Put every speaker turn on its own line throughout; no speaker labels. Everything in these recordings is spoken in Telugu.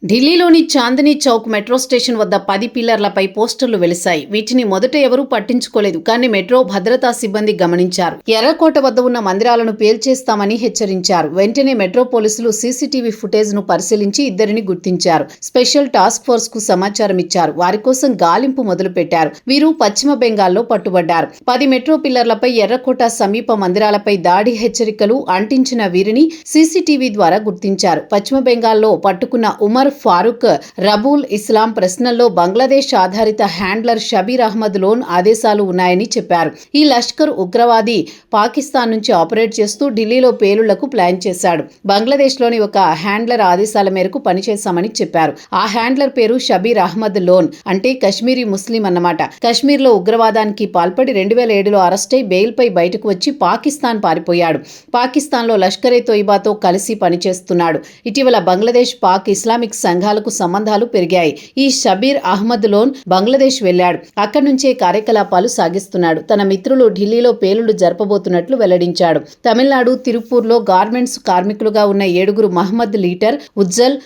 ఢిల్లీలోని చాందినీ చౌక్ మెట్రో స్టేషన్ వద్ద 10 పిల్లర్లపై పోస్టర్లు వెలిశాయి. వీటిని మొదట ఎవరూ పట్టించుకోలేదు, కానీ మెట్రో భద్రతా సిబ్బంది గమనించారు. ఎర్రకోట వద్ద ఉన్న మందిరాలను పేల్చేస్తామని హెచ్చరించారు. వెంటనే మెట్రో పోలీసులు సీసీటీవీ ఫుటేజ్ ను పరిశీలించి ఇద్దరిని గుర్తించారు. స్పెషల్ టాస్క్ ఫోర్స్ కు సమాచారం ఇచ్చారు. వారి కోసం గాలింపు మొదలుపెట్టారు. వీరు పశ్చిమ బెంగాల్లో పట్టుబడ్డారు. 10 మెట్రో పిల్లర్లపై, ఎర్రకోట సమీప మందిరాలపై దాడి హెచ్చరికలు అంటించిన వీరిని సీసీటీవీ ద్వారా గుర్తించారు. పశ్చిమ బెంగాల్లో పట్టుకున్న ఉమర్ ఫారూక్ రబూల్ ఇస్లాం ప్రశ్నల్లో బంగ్లాదేశ్ ఆధారిత హ్యాండ్లర్ షబీర్ అహ్మద్ లోన్ ఆదేశాలు ఉన్నాయని చెప్పారు. ఈ లష్కర్ ఉగ్రవాది పాకిస్తాన్ నుంచి ఆపరేట్ చేస్తూ ఢిల్లీలో పేలుళ్లకు ప్లాన్ చేశాడు. బంగ్లాదేశ్లోని ఒక హ్యాండ్లర్ ఆదేశాల మేరకు పనిచేశామని చెప్పారు. ఆ హ్యాండ్లర్ పేరు షబీర్ అహ్మద్ లోన్, అంటే కశ్మీరీ ముస్లిం అన్నమాట. కశ్మీర్లో ఉగ్రవాదానికి పాల్పడి 2007లో అరెస్టై బెయిల్పై బయటకు వచ్చి పాకిస్తాన్ పారిపోయాడు. పాకిస్తాన్లో లష్కరే తోయిబాతో కలిసి పనిచేస్తున్నాడు. ఇటీవల బంగ్లాదేశ్ పాక్ ఇస్లామిక్ సంఘాలకు సంబంధాలు పెరిగాయి. ఈ షబీర్ అహ్మద్ లోన్ బంగ్లాదేశ్ వెళ్లాడు. అక్కడి నుంచే కార్యకలాపాలు సాగిస్తున్నాడు. తన మిత్రులు ఢిల్లీలో పేలుళ్లు జరపబోతున్నట్లు వెల్లడించాడు. తమిళనాడు తిరుపూర్లో గార్మెంట్స్ కార్మికులుగా ఉన్న 7 మహమ్మద్ లీటర్, ఉజ్జల్,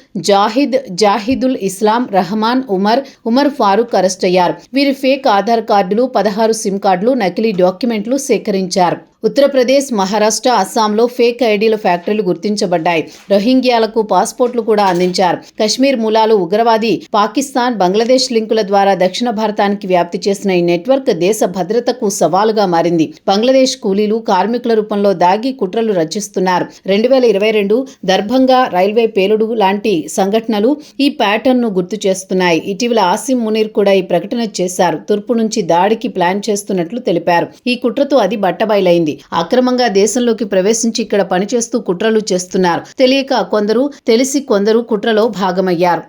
జాహిదుల్ ఇస్లాం, రహమాన్, ఉమర్ ఫారూక్ అరెస్ట్ అయ్యారు. వీరి ఫేక్ ఆధార్ కార్డులు, 16 సిమ్ కార్డులు, నకిలీ డాక్యుమెంట్లు సేకరించారు. ఉత్తరప్రదేశ్, మహారాష్ట్ర, అస్సాంలో ఫేక్ ఐడీల ఫ్యాక్టరీలు గుర్తించబడ్డాయి. రోహింగ్యాలకు పాస్పోర్ట్లు కూడా అందించారు. కశ్మీర్ మూలాలు ఉగ్రవాది పాకిస్తాన్, బంగ్లాదేశ్ లింకుల ద్వారా దక్షిణ భారతానికి వ్యాప్తి చేసిన ఈ నెట్వర్క్ దేశ భద్రతకు సవాలుగా మారింది. బంగ్లాదేశ్ కూలీలు, కార్మికుల రూపంలో దాగి కుట్రలు రచిస్తున్నారు. 2022 దర్భంగా రైల్వే పేలుడు లాంటి సంఘటనలు ఈ ప్యాటర్న్ ను గుర్తు చేస్తున్నాయి. ఇటీవల ఆసిమ్ మునీర్ కూడా ఈ ప్రకటన చేశారు. తూర్పు నుంచి దాడికి ప్లాన్ చేస్తున్నట్లు తెలిపారు. ఈ కుట్రతో అది బట్టబయలైంది. అక్రమంగా దేశంలోకి ప్రవేశించి ఇక్కడ పనిచేస్తూ కుట్రలు చేస్తున్నారు. తెలియక కొందరు, తెలిసి కొందరు కుట్రలో భాగమయ్యారు.